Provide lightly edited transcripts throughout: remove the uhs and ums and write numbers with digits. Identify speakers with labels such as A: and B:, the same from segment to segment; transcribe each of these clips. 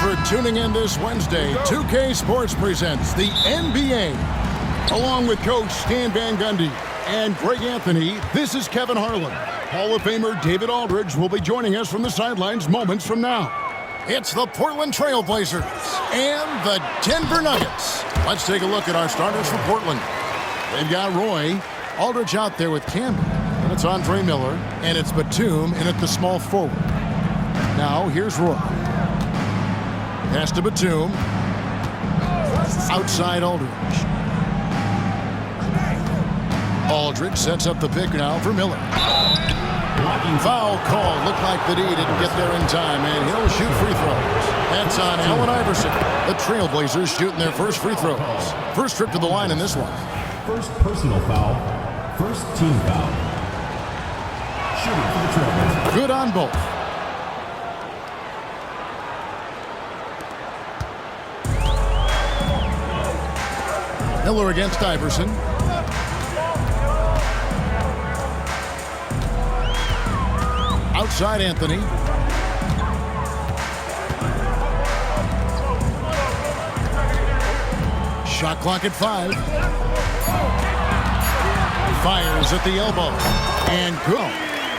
A: for tuning in this Wednesday. 2K Sports presents the NBA. Along with Coach Stan Van Gundy and Greg Anthony, this is Kevin Harlan. Hall of Famer David Aldridge will be joining us from the sidelines moments from now. It's the Portland Trail Blazers and the Denver Nuggets. Let's take a look at our starters for Portland. They've got Roy, Aldridge out there with Campbell, and it's Andre Miller, and it's Batum in at the small forward. Now, here's Roy. Pass to Batum. Outside Aldridge. Aldridge sets up the pick now for Miller. Foul call. Looked like the D didn't get there in time, and he'll shoot free throws. That's on Allen Iverson. The Trailblazers shooting their first free throws. First trip to the line in this one.
B: First personal foul. First team foul. Shooting for the Trailblazers.
A: Good on both. Miller against Iverson. Outside Anthony. Shot clock at 5. Fires at the elbow. And go.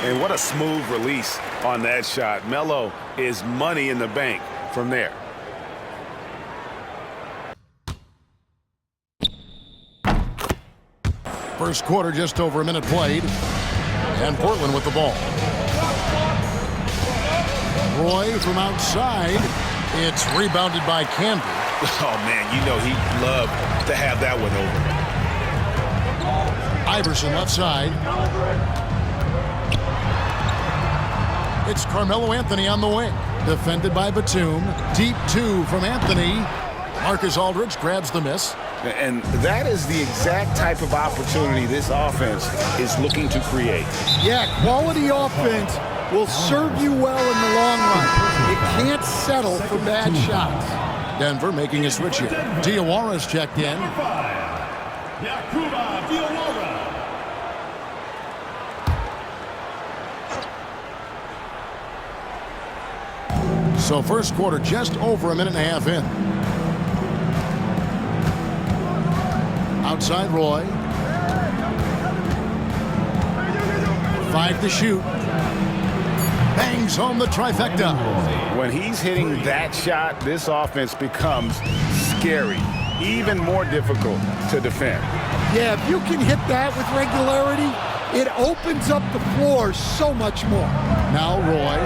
C: And what a smooth release on that shot. Melo is money in the bank from there.
A: First quarter, just over a minute played. And Portland with the ball. Roy from outside. It's rebounded by Campbell.
C: Oh, man, you know he'd love to have that one over.
A: Iverson left side. It's Carmelo Anthony on the wing. Defended by Batum. Deep two from Anthony. Marcus Aldridge grabs the miss.
C: And that is the exact type of opportunity this offense is looking to create.
D: Yeah, quality offense will serve you well in the long run. You can't settle for bad shots.
A: Denver making a switch here. Diawara's checked in. So first quarter just over a minute and a half in. Outside Roy. 5 to shoot. Bangs home the trifecta.
C: When he's hitting that shot, this offense becomes scary, even more difficult to defend.
D: Yeah, if you can hit that with regularity, it opens up the floor so much more.
A: Now Roy,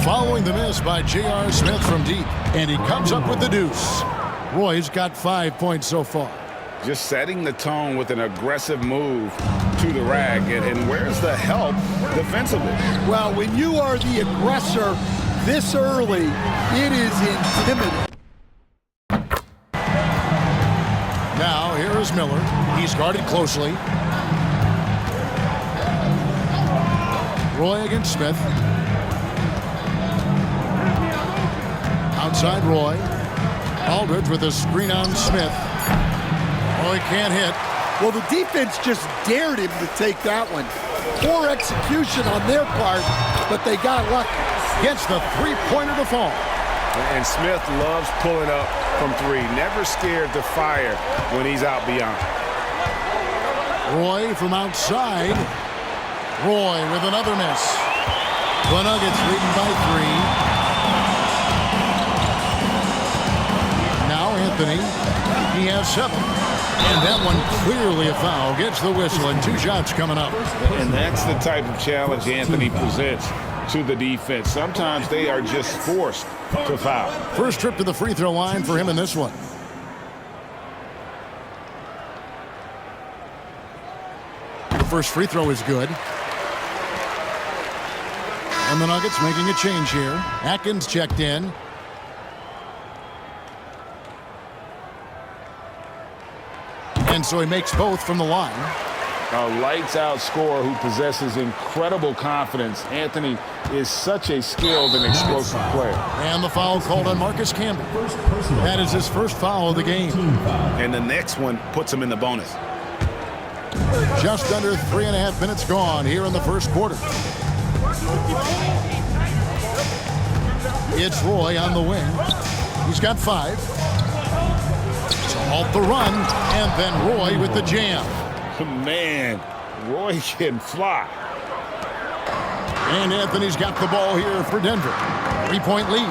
A: following the miss by J.R. Smith from deep, and he comes up with the deuce. Roy's got 5 points so far.
C: Just setting the tone with an aggressive move to the rack. And where's the help defensively?
D: Well, when you are the aggressor this early, it is intimidating.
A: Now, here is Miller. He's guarded closely. Roy against Smith. Outside Roy. Aldridge with a screen on Smith. Roy can't hit.
D: Well, the defense just dared him to take that one. Poor execution on their part, but they got lucky.
A: Gets the three-pointer to fall.
C: And Smith loves pulling up from 3. Never scared to fire when he's out beyond.
A: Roy from outside. Roy with another miss. The Nuggets leading by 3. Now Anthony. He has 7. And that one clearly a foul. Gets the whistle and 2 shots coming up.
C: And that's the type of challenge Anthony presents to the defense. Sometimes they are just forced to foul.
A: First trip to the free throw line for him in this one. The first free throw is good. And the Nuggets making a change here. Atkins checked in. And so he makes both from the line.
C: A lights-out scorer who possesses incredible confidence. Anthony is such a skilled and explosive player.
A: And the foul called on Marcus Campbell. That is his first foul of the game.
C: And the next one puts him in the bonus.
A: Just under 3.5 minutes gone here in the first quarter. It's Roy on the wing. He's got 5. To halt the run, and then Roy with the jam.
C: Man, Roy can fly.
A: And Anthony's got the ball here for Denver. 3-point lead.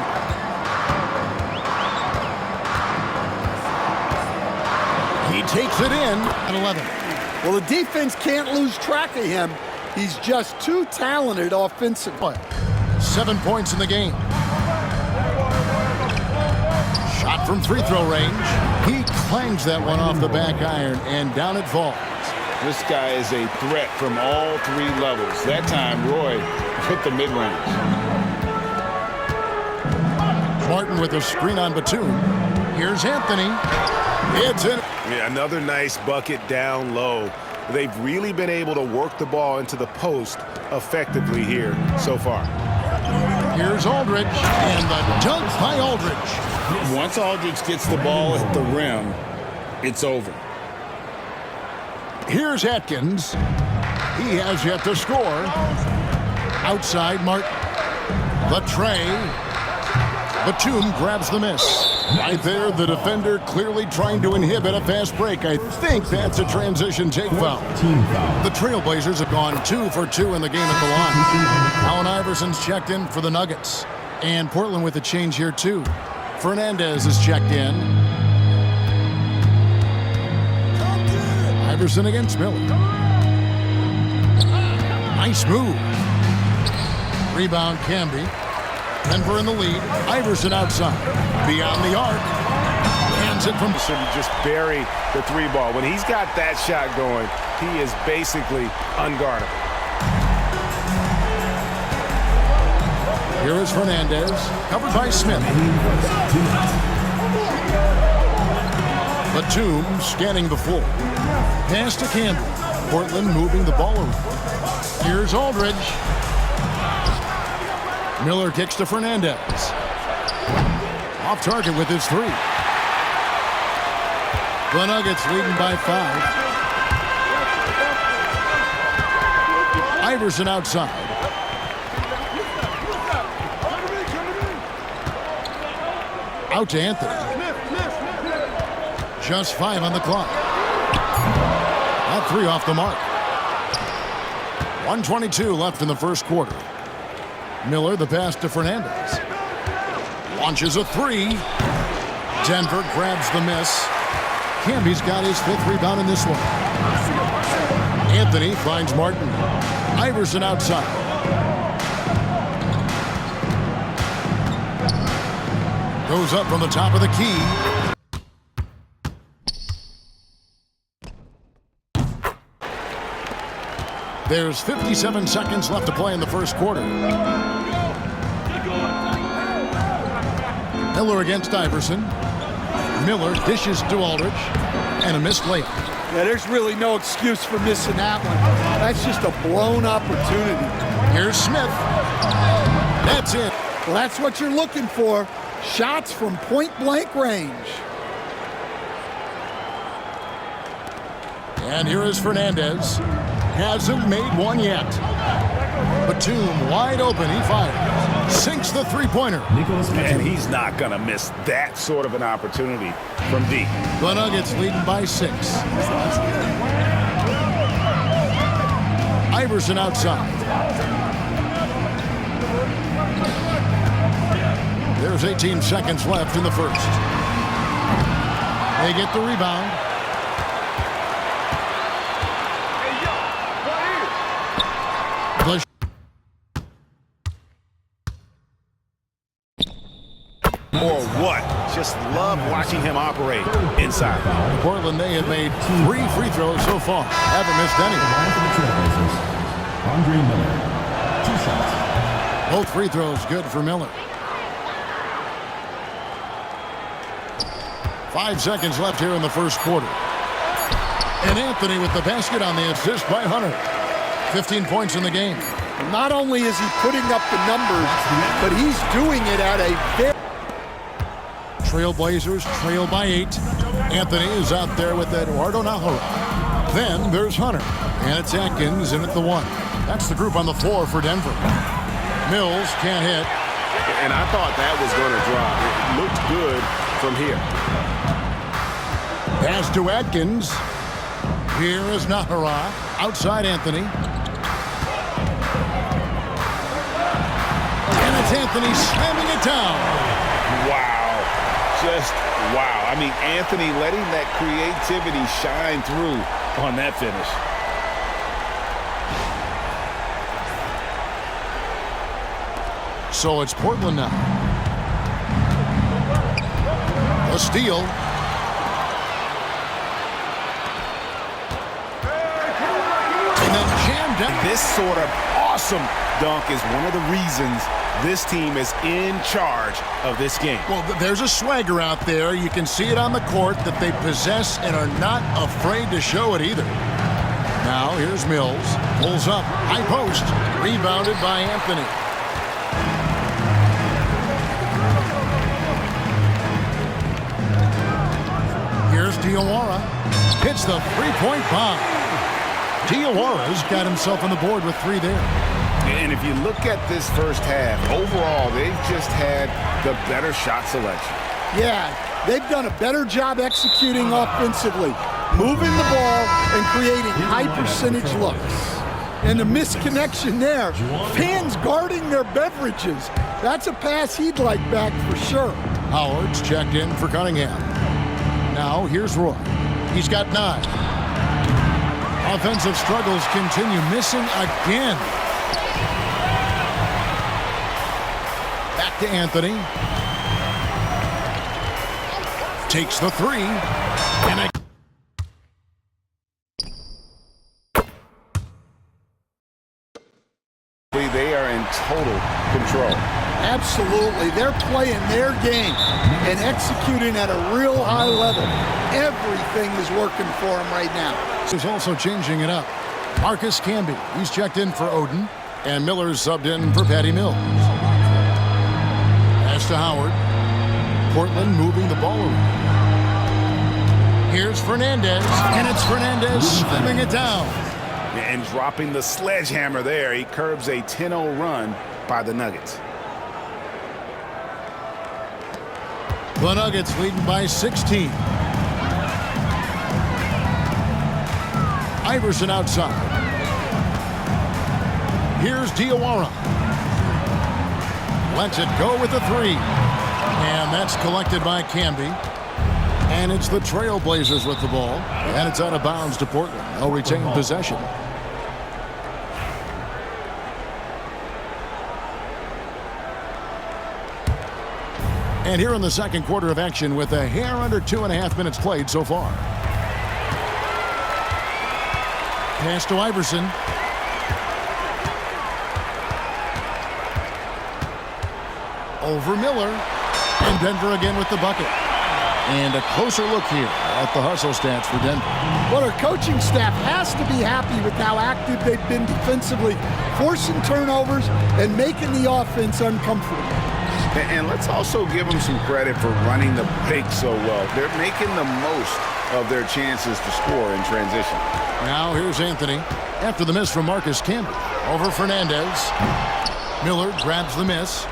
A: He takes it in at 11.
D: Well, the defense can't lose track of him. He's just too talented offensively.
A: 7 points in the game. Shot from free throw range. He clangs that one off the back iron, and down it falls.
C: This guy is a threat from all 3 levels. That time, Roy hit the mid-range.
A: Martin with a screen on Batum. Here's Anthony. It's in.
E: Yeah, another nice bucket down low. They've really been able to work the ball into the post effectively here so far.
A: Here's Aldridge, and the dunk by Aldridge.
C: Once Aldridge gets the ball at the rim, it's over.
A: Here's Atkins. He has yet to score. Outside Martin. The tray. Batum grabs the miss. Right there, the defender clearly trying to inhibit a fast break. I think that's a transition take foul. The Trailblazers have gone 2 for 2 in the game at the line. Allen Iverson's checked in for the Nuggets. And Portland with a change here, too. Fernandez is checked in. Iverson against Miller. Nice move. Rebound, Camby. Denver in the lead. Iverson outside. Beyond the arc. Hands it from...
E: Just bury the 3-ball. When he's got that shot going, he is basically unguardable.
A: Here is Fernandez. Covered by Smith. Batum scanning the floor. Pass to Campbell. Portland moving the ball around. Here's Aldridge. Miller kicks to Fernandez. Off target with his 3. The Nuggets leading by 5. Iverson outside. Out to Anthony. Just 5 on the clock. That 3 off the mark. 1:22 left in the first quarter. Miller, the pass to Fernandez. Launches a 3. Denver grabs the miss. Camby's got his 5th rebound in this one. Anthony finds Martin. Iverson outside. Goes up from the top of the key. There's 57 seconds left to play in the first quarter. Miller against Iverson. Miller dishes to Aldridge. And a missed layup.
D: Yeah, there's really no excuse for missing that one. That's just a blown opportunity.
A: Here's Smith. That's it.
D: Well, that's what you're looking for. Shots from point-blank range.
A: And here is Fernandez. Hasn't made one yet. Batum wide open. He fires. Sinks the 3-pointer.
E: And he's not going to miss that sort of an opportunity from deep.
A: The Nuggets leading by 6. Iverson outside. There's 18 seconds left in the first. They get the rebound.
E: Or what? Just love watching him operate inside.
A: Portland, they have made 3 free throws so far. Haven't missed any.
B: Andre Miller, 2 shots.
A: Both free throws good for Miller. 5 seconds left here in the first quarter. And Anthony with the basket on the assist by Hunter. 15 points in the game.
D: Not only is he putting up the numbers, but he's doing it at a very...
A: Trailblazers trail by 8. Anthony is out there with Eduardo Nahara. Then there's Hunter. And it's Atkins in at the 1. That's the group on the floor for Denver. Mills can't hit.
E: And I thought that was going to drop. It looked good from here.
A: Pass to Atkins. Here is Nahara. Outside Anthony. And it's Anthony slamming it down.
C: Wow. Just wow. I mean, Anthony letting that creativity shine through on that finish.
A: So it's Portland now. A steal. And then jammed down.
E: This sort of awesome dunk is one of the reasons this team is in charge of this game.
A: Well, there's a swagger out there. You can see it on the court that they possess and are not afraid to show it either. Now here's Mills. Pulls up. High post. Rebounded by Anthony. Here's Diawara. Hits the three-point bomb. Diawara's got himself on the board with 3 there.
C: And if you look at this first half, overall, they've just had the better shot selection.
D: Yeah, they've done a better job executing offensively, moving the ball and creating high-percentage looks. And the misconnection there, fans guarding their beverages. That's a pass he'd like back for sure.
A: Howard's checked in for Cunningham. Now here's Roy. He's got 9. Offensive struggles continue, missing again. Back to Anthony. Takes the 3. And
C: they are in total control.
D: Absolutely. They're playing their game and executing at a real high level. Everything is working for them right now.
A: He's also changing it up. Marcus Camby. He's checked in for Oden. And Miller's subbed in for Patty Mills. Pass to Howard. Portland moving the ball around. Here's Fernandez. And it's Fernandez slamming it down.
E: And dropping the sledgehammer there, he curbs a 10-0 run by the Nuggets.
A: The Nuggets leading by 16. Iverson outside. Here's Diawara. Lets it go with the 3. And that's collected by Camby. And it's the Trailblazers with the ball. And it's out of bounds to Portland. They'll retain possession. And here in the second quarter of action with a hair under 2.5 minutes played so far. Pass to Iverson. Over Miller. And Denver again with the bucket. And a closer look here at the hustle stats for Denver.
D: Well, our coaching staff has to be happy with how active they've been defensively, forcing turnovers and making the offense uncomfortable.
C: And let's also give them some credit for running the break so well. They're making the most of their chances to score in transition.
A: Now here's Anthony after the miss from Marcus Camby. Over Fernandez. Miller grabs the miss.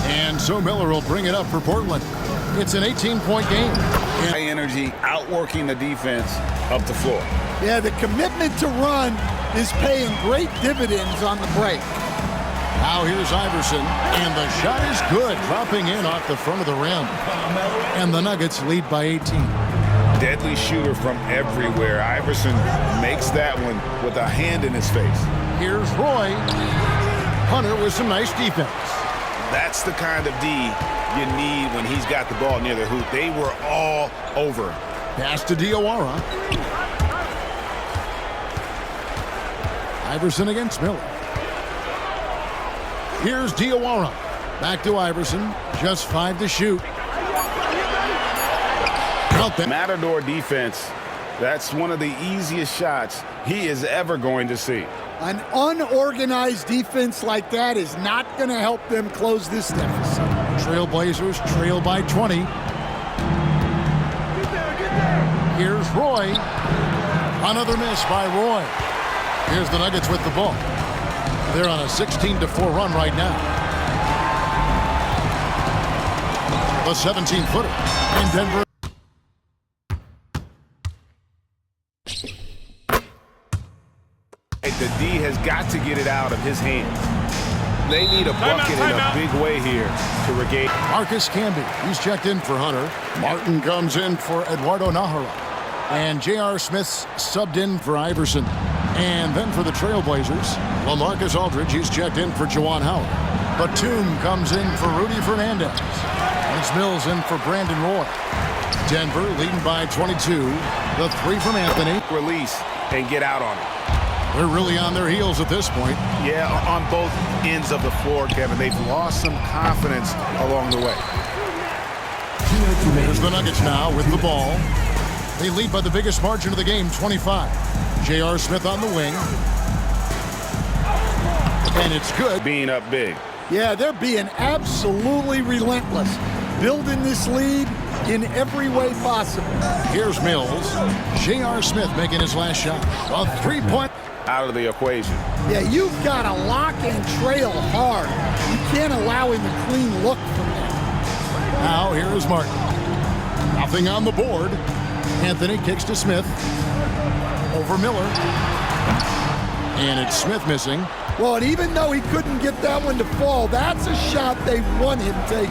A: And so Miller will bring it up for Portland. It's an 18-point game.
C: High energy, outworking the defense up the floor.
D: Yeah, the commitment to run is paying great dividends on the break.
A: Now here's Iverson, and the shot is good, dropping in off the front of the rim. And the Nuggets lead by 18.
C: Deadly shooter from everywhere. Iverson makes that one with a hand in his face.
A: Here's Roy. Hunter with some nice defense.
E: That's the kind of D you need when he's got the ball near the hoop. They were all over him.
A: Pass to Diawara. Iverson against Miller. Here's Diawara. Back to Iverson. Just 5 to shoot.
C: Matador defense. That's one of the easiest shots he is ever going to see.
D: An unorganized defense like that is not going to help them close this deficit.
A: Trailblazers trail by 20. Here's Roy. Another miss by Roy. Here's the Nuggets with the ball. They're on a 16-4 run right now. a 17-footer. And Denver.
E: The D has got to get it out of his hands. They need a bucket in a big way here to regain.
A: Marcus Camby, he's checked in for Hunter. Martin comes in for Eduardo Nájera. And J.R. Smith's subbed in for Iverson. And then for the Trailblazers, LaMarcus Aldridge, he's checked in for Juwan Howard. Batum comes in for Rudy Fernandez. Lance Mills in for Brandon Roy. Denver leading by 22. The three from Anthony.
E: Release and get out on it.
A: They're really on their heels at this point.
E: Yeah, on both ends of the floor, Kevin. They've lost some confidence along the way.
A: Here's the Nuggets now with the ball. They lead by the biggest margin of the game, 25. J.R. Smith on the wing. And it's good.
E: Being up big.
D: Yeah, they're being absolutely relentless, building this lead in every way possible.
A: Here's Mills. J.R. Smith making his last shot. A three-point.
E: Out of the equation.
D: Yeah, you've got to lock and trail hard. You can't allow him a clean look from there.
A: Now here is Martin. Nothing on the board. Anthony kicks to Smith. Over Miller. And it's Smith missing.
D: Well, and even though he couldn't get that one to fall, that's a shot they want him taking.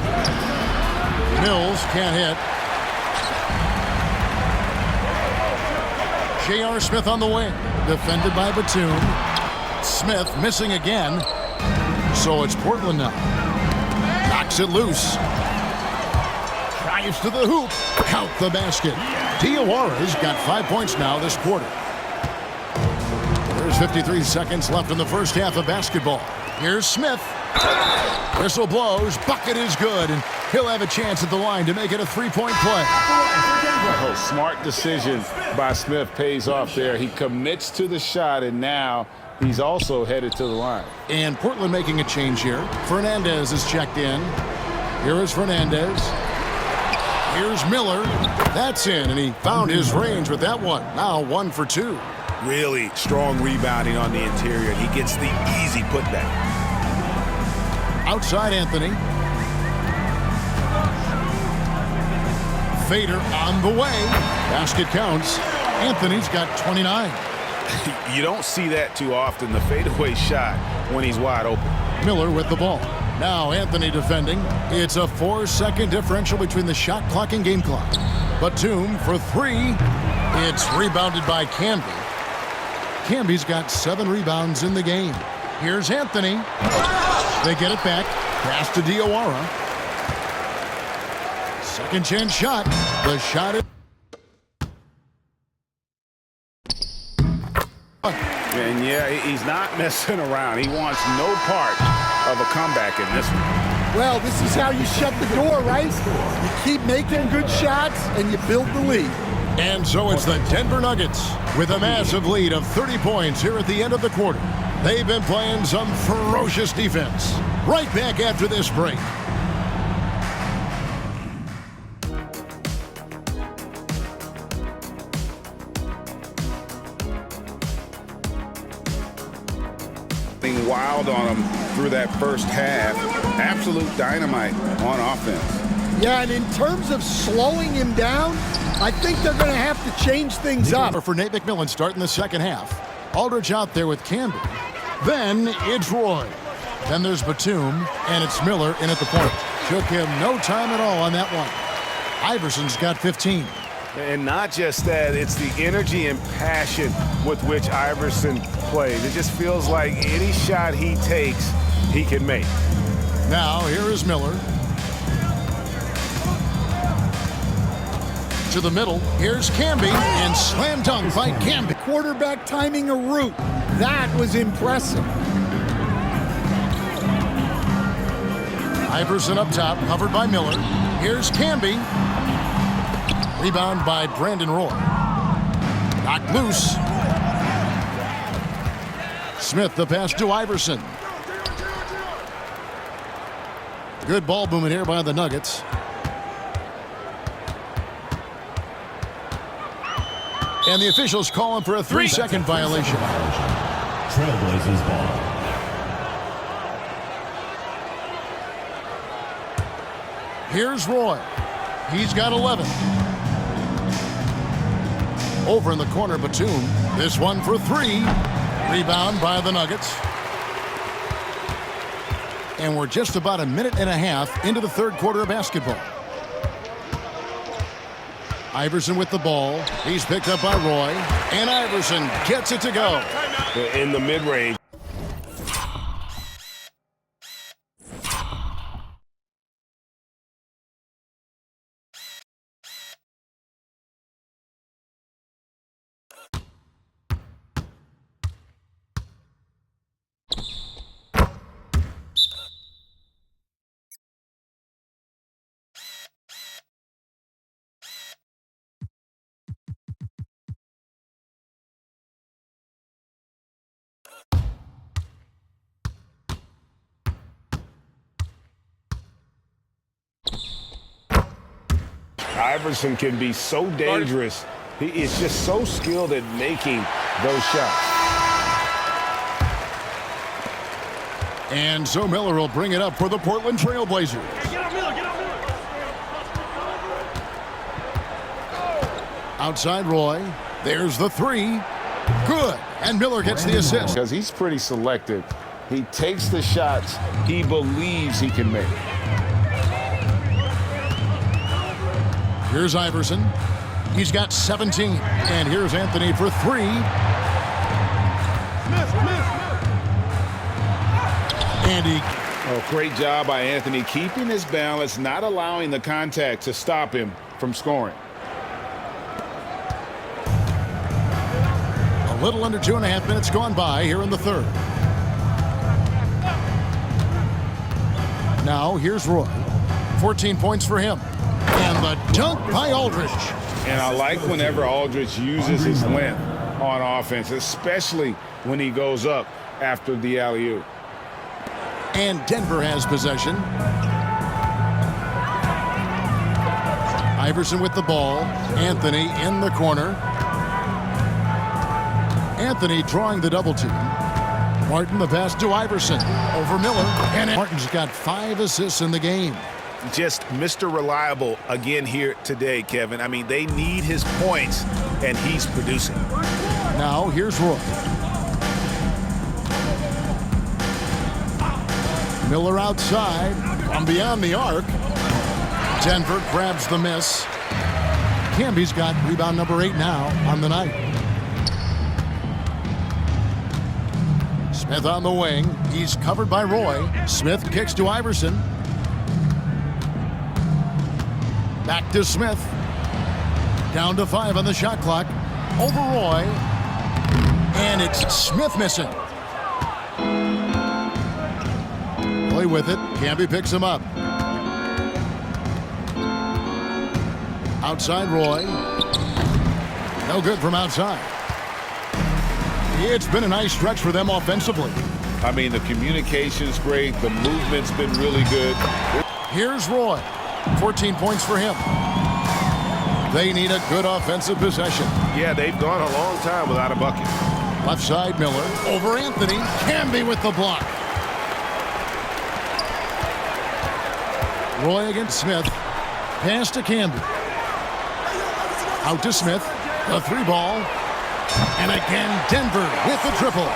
A: Mills can't hit. J.R. Smith on the wing. Defended by Batum. Smith missing again. So it's Portland now. Knocks it loose. Drives to the hoop. Count the basket. Diawara's got 5 points now this quarter. There's 53 seconds left in the first half of basketball. Here's Smith. Whistle blows. Bucket is good. And he'll have a chance at the line to make it a three-point play.
C: Oh, smart decision by Smith pays off there. He commits to the shot, and now he's also headed to the line.
A: And Portland making a change here. Fernandez is checked in. Here is Fernandez. Here's Miller. That's in, and he found his range with that one. Now 1 for 2.
E: Really strong rebounding on the interior. He gets the easy putback.
A: Outside Anthony. Fader on the way. Basket counts. Anthony's got 29.
E: You don't see that too often, the fadeaway shot when he's wide open.
A: Miller with the ball. Now Anthony defending. It's a 4-second differential between the shot clock and game clock. Batum for 3. It's rebounded by Camby. Camby's got 7 rebounds in the game. Here's Anthony. They get it back. Pass to Diawara. Second chance shot. The shot is...
E: And yeah, he's not messing around. He wants no part of a comeback in this one.
D: Well, this is how you shut the door, right? You keep making good shots and you build the lead.
A: And so it's the Denver Nuggets with a massive lead of 30 points here at the end of the quarter. They've been playing some ferocious defense. Right back after this break.
E: Wild on him through that first half. Absolute dynamite on offense.
D: Yeah, and in terms of slowing him down, I think they're going to have to change things up.
A: For Nate McMillan starting the second half. Aldridge out there with Camby. Then it's Roy. Then there's Batum, and it's Miller in at the point. Took him no time at all on that one. Iverson's got 15.
E: And not just that, it's the energy and passion with which Iverson plays. It just feels like any shot he takes, he can make.
A: Now, here is Miller. To the middle, here's Camby, and slam dunk by Camby.
D: Quarterback timing a route. That was impressive.
A: Iverson up top, covered by Miller. Here's Camby. Rebound by Brandon Roy. Knocked loose. Smith, the pass to Iverson. Good ball movement here by the Nuggets. And the officials calling for a 3-second violation.
B: Trailblazers ball.
A: Here's Roy. He's got 11. Over in the corner, Batum. This one for 3. Rebound by the Nuggets. And we're just about a minute and a half into the third quarter of basketball. Iverson with the ball. He's picked up by Roy. And Iverson gets it to go.
E: In the mid-range. Iverson can be so dangerous. He is just so skilled at making those shots.
A: And so Miller will bring it up for the Portland Trail Blazers. Outside Roy. There's the 3. Good. And Miller gets the assist.
C: Because he's pretty selective. He takes the shots he believes he can make.
A: Here's Iverson. He's got 17. And here's Anthony for 3. Andy.
C: Oh, great job by Anthony keeping his balance, not allowing the contact to stop him from scoring.
A: A little under 2.5 minutes gone by here in the third. Now here's Roy. 14 points for him. And the dunk by Aldridge.
C: And I like whenever Aldridge uses his length on offense, especially when he goes up after the alley-oop.
A: And Denver has possession. Iverson with the ball. Anthony in the corner. Anthony drawing the double team. Martin the pass to Iverson. Over Miller. And Martin's got 5 assists in the game.
E: Just Mr. Reliable again here today, Kevin. I mean, they need his points, and he's producing.
A: Now here's Roy. Miller outside, from beyond the arc. Denver grabs the miss. Camby's got rebound number 8 now on the night. Smith on the wing. He's covered by Roy. Smith kicks to Iverson. Back to Smith. Down to 5 on the shot clock. Over Roy. And it's Smith missing. Roy with it. Camby picks him up. Outside Roy. No good from outside. It's been a nice stretch for them offensively.
C: I mean, the communication's great. The movement's been really good.
A: Here's Roy. 14 points for him. They need a good offensive possession.
E: Yeah, they've gone a long time without a bucket.
A: Left side, Miller. Over Anthony. Camby with the block. Roy against Smith. Pass to Camby. Out to Smith. The 3 ball. And again, Denver with the triple.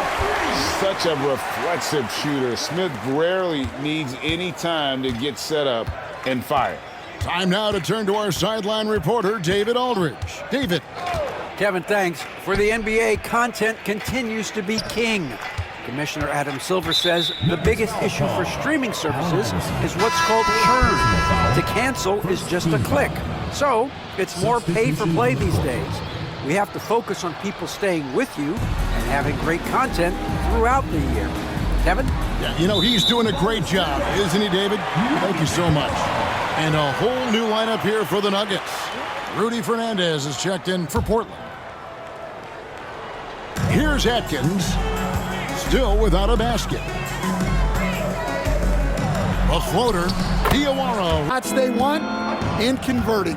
C: Such a reflexive shooter. Smith rarely needs any time to get set up and fire.
A: Time now to turn to our sideline reporter, David Aldridge. David.
F: Kevin, thanks. For the NBA, content continues to be king. Commissioner Adam Silver says the biggest issue for streaming services is what's called churn. To cancel is just a click. So it's more pay for play these days. We have to focus on people staying with you and having great content throughout the year. Kevin?
A: Yeah, you know, he's doing a great job, isn't he, David? Thank you so much. And a whole new lineup here for the Nuggets. Rudy Fernandez is checked in for Portland. Here's Atkins, still without a basket. A floater, Diawara.
D: Shots they want and converting.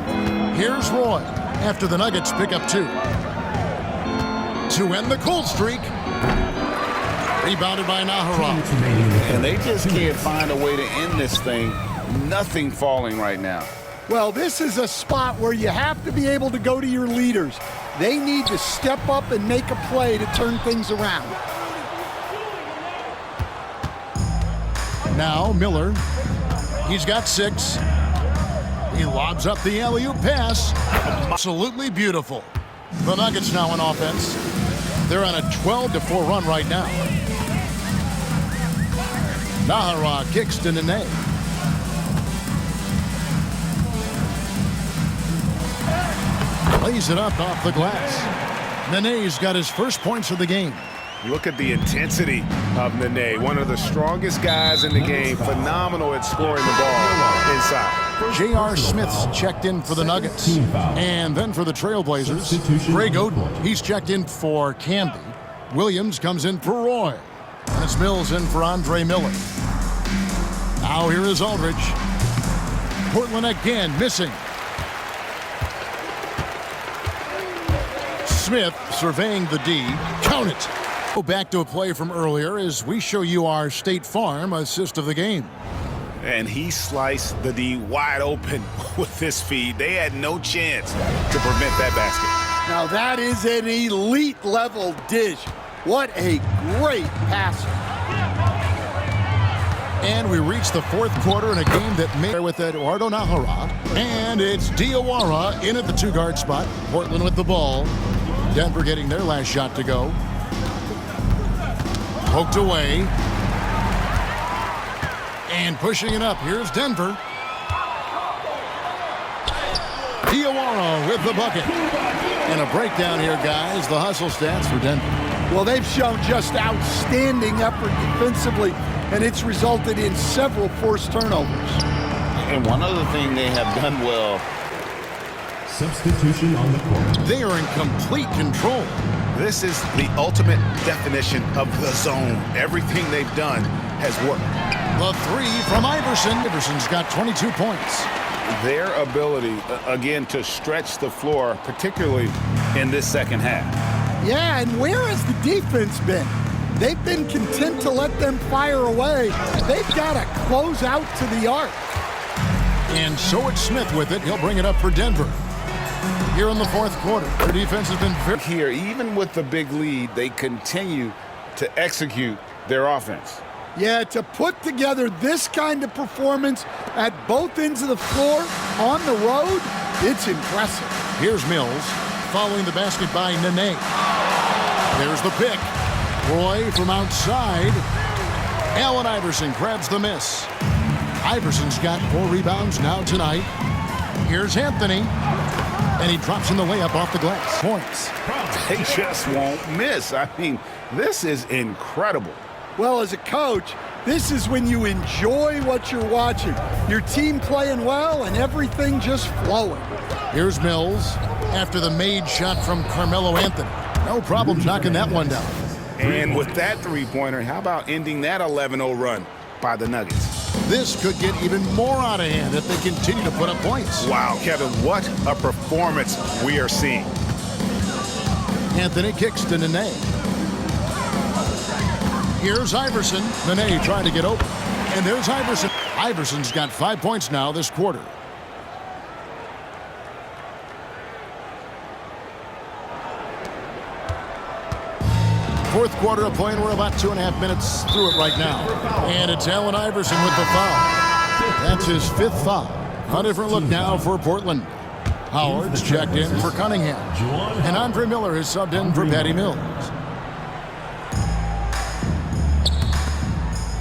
A: Here's Roy after the Nuggets pick up 2. To end the cold streak. Rebounded by Nahara.
C: And they just can't find a way to end this thing Nothing falling right now.
D: Well, this is a spot where you have to be able to go to your leaders. They need to step up and make a play to turn things around.
A: Now Miller, he's got 6. He lobs up the alley-oop pass. Absolutely beautiful. The Nuggets now on offense. They're on a 12-4 run right now. Nahara kicks to Nene. Lays it up off the glass. Nene's got his first points of the game.
E: Look at the intensity of Nene, one of the strongest guys in the game. Phenomenal at scoring the ball inside.
A: J.R. Smith's checked in for the Nuggets. And then for the Trailblazers, Greg Oden. He's checked in for Camby. Williams comes in for Roy. And it's Mills in for Andre Miller. Now here is Aldridge. Portland again missing. Smith surveying the D. Count it. Go back to a play from earlier as we show you our State Farm assist of the game.
E: And he sliced the D wide open with this feed. They had no chance to prevent that basket.
D: Now that is an elite level dish. What a great passer.
A: And we reach the fourth quarter in a game that may with Eduardo Nahara. And it's Diawara in at the 2-guard spot. Portland with the ball. Denver getting their last shot to go. Poked away. And pushing it up. Here's Denver. Diawara with the bucket. And a breakdown here, guys. The hustle stats for Denver.
D: Well, they've shown just outstanding effort defensively, and it's resulted in several forced turnovers.
G: And one other thing they have done well.
B: Substitution on the court.
A: They are in complete control.
E: This is the ultimate definition of the zone. Everything they've done has worked.
A: The 3 from Iverson. Iverson's got 22 points.
C: Their ability, again, to stretch the floor, particularly in this second half.
D: Yeah, and where has the defense been? They've been content to let them fire away. They've got to close out to the arc.
A: And so it's Smith with it. He'll bring it up for Denver. Here in the fourth quarter, their defense has been very...
C: Here, even with the big lead, they continue to execute their offense.
D: Yeah, to put together this kind of performance at both ends of the floor on the road, it's impressive.
A: Here's Mills following the basket by Nene. There's the pick. Roy from outside. Allen Iverson grabs the miss. Iverson's got 4 rebounds now tonight. Here's Anthony. And he drops in the layup off the glass. Points.
C: They just won't miss. I mean, this is incredible.
D: Well, as a coach, this is when you enjoy what you're watching. Your team playing well and everything just flowing.
A: Here's Mills after the made shot from Carmelo Anthony. No problems knocking that one down.
E: And with that three-pointer, how about ending that 11-0 run by the Nuggets?
A: This could get even more out of hand if they continue to put up points.
E: Wow, Kevin, what a performance we are seeing.
A: Anthony kicks to Nene. Here's Iverson. Nene trying to get open. And there's Iverson. Iverson's got 5 points now this quarter. Fourth quarter of play, and we're about 2.5 minutes through it right now. And it's Allen Iverson with the foul. That's his 5th foul. A different look now for Portland. Howard's checked in for Cunningham. And Andre Miller is subbed in for Patty Mills.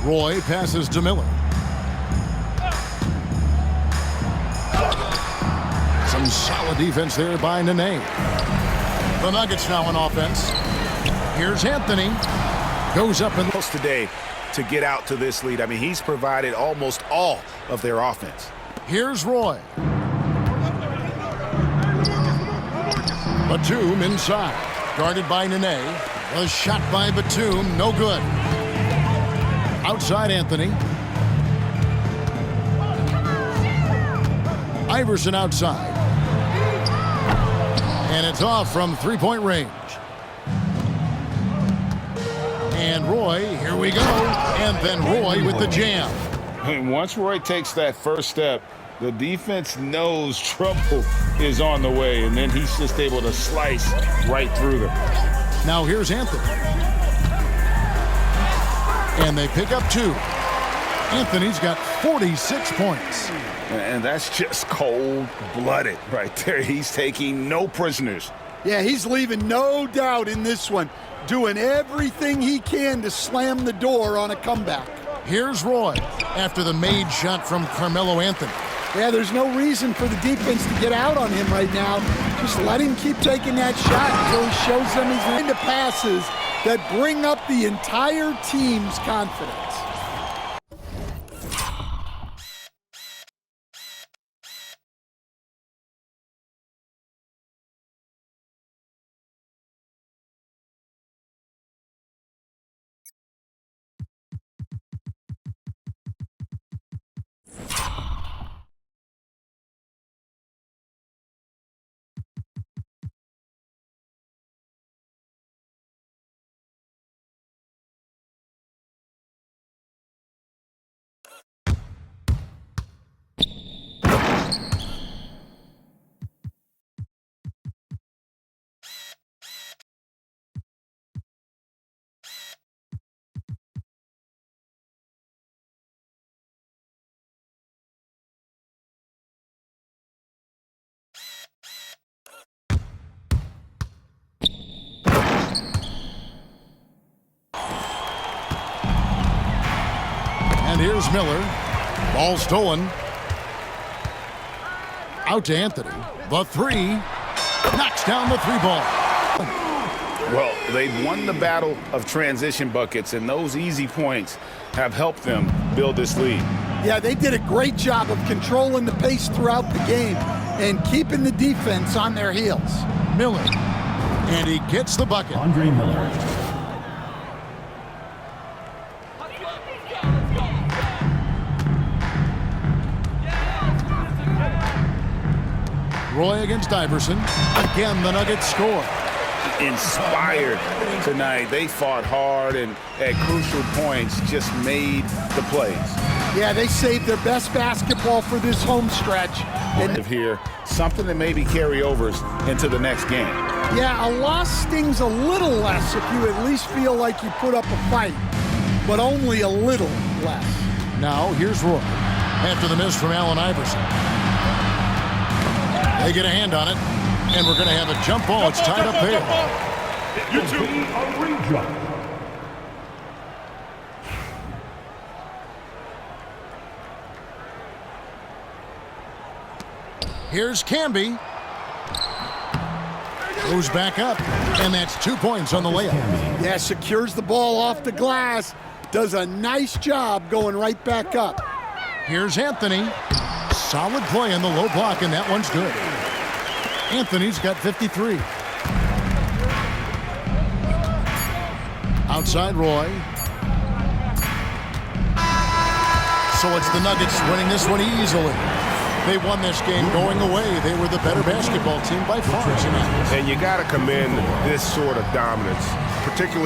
A: Roy passes to Miller. Some solid defense there by Nene. The Nuggets now on offense. Here's Anthony. Goes up and
E: Close today to get out to this lead. I mean, he's provided almost all of their offense.
A: here's Roy. Batum inside. Guarded by Nene. A shot by Batum. No good. Outside Anthony. Iverson outside. And it's off from three-point range. And Roy, here we go. And then Roy with the jam.
C: And once Roy takes that first step, the defense knows trouble is on the way, and then he's just able to slice right through them.
A: Now here's Anthony. And they pick up 2. Anthony's got 46 points.
C: And that's just cold-blooded right there. He's taking no prisoners.
D: Yeah, he's leaving no doubt in this one, doing everything he can to slam the door on a comeback.
A: Here's Roy after the made shot from Carmelo Anthony.
D: Yeah, there's no reason for the defense to get out on him right now. Just let him keep taking that shot until he shows them he's into passes that bring up the entire team's confidence.
A: And here's Miller. Ball stolen. Out to Anthony. The 3. Knocks down the 3 ball.
C: Well, they've won the battle of transition buckets, and those easy points have helped them build this lead.
D: Yeah, they did a great job of controlling the pace throughout the game and keeping the defense on their heels.
A: Miller. And he gets the bucket.
B: Andre Miller.
A: Roy against Iverson. Again, the Nuggets score.
C: Inspired tonight. They fought hard and at crucial points just made the plays.
D: Yeah, they saved their best basketball for this home stretch. And
C: Here, something that maybe carry overs into the next game.
D: yeah, a loss stings a little less if you at least feel like you put up a fight, but only a little less.
A: Now, here's Roy. After the miss from Allen Iverson. They get a hand on it, and we're going to have a jump ball. It's tied up there.
B: A ring jump.
A: Here's Camby. Goes back up, and that's 2 points on the layup.
D: Yeah, secures the ball off the glass. Does a nice job going right back up.
A: Here's Anthony. Solid play in the low block, and that one's good. Anthony's got 53. Outside Roy. So it's the Nuggets winning this one easily. They won this game going away. They were the better basketball team by far tonight.
E: And you got to commend this sort of dominance, particularly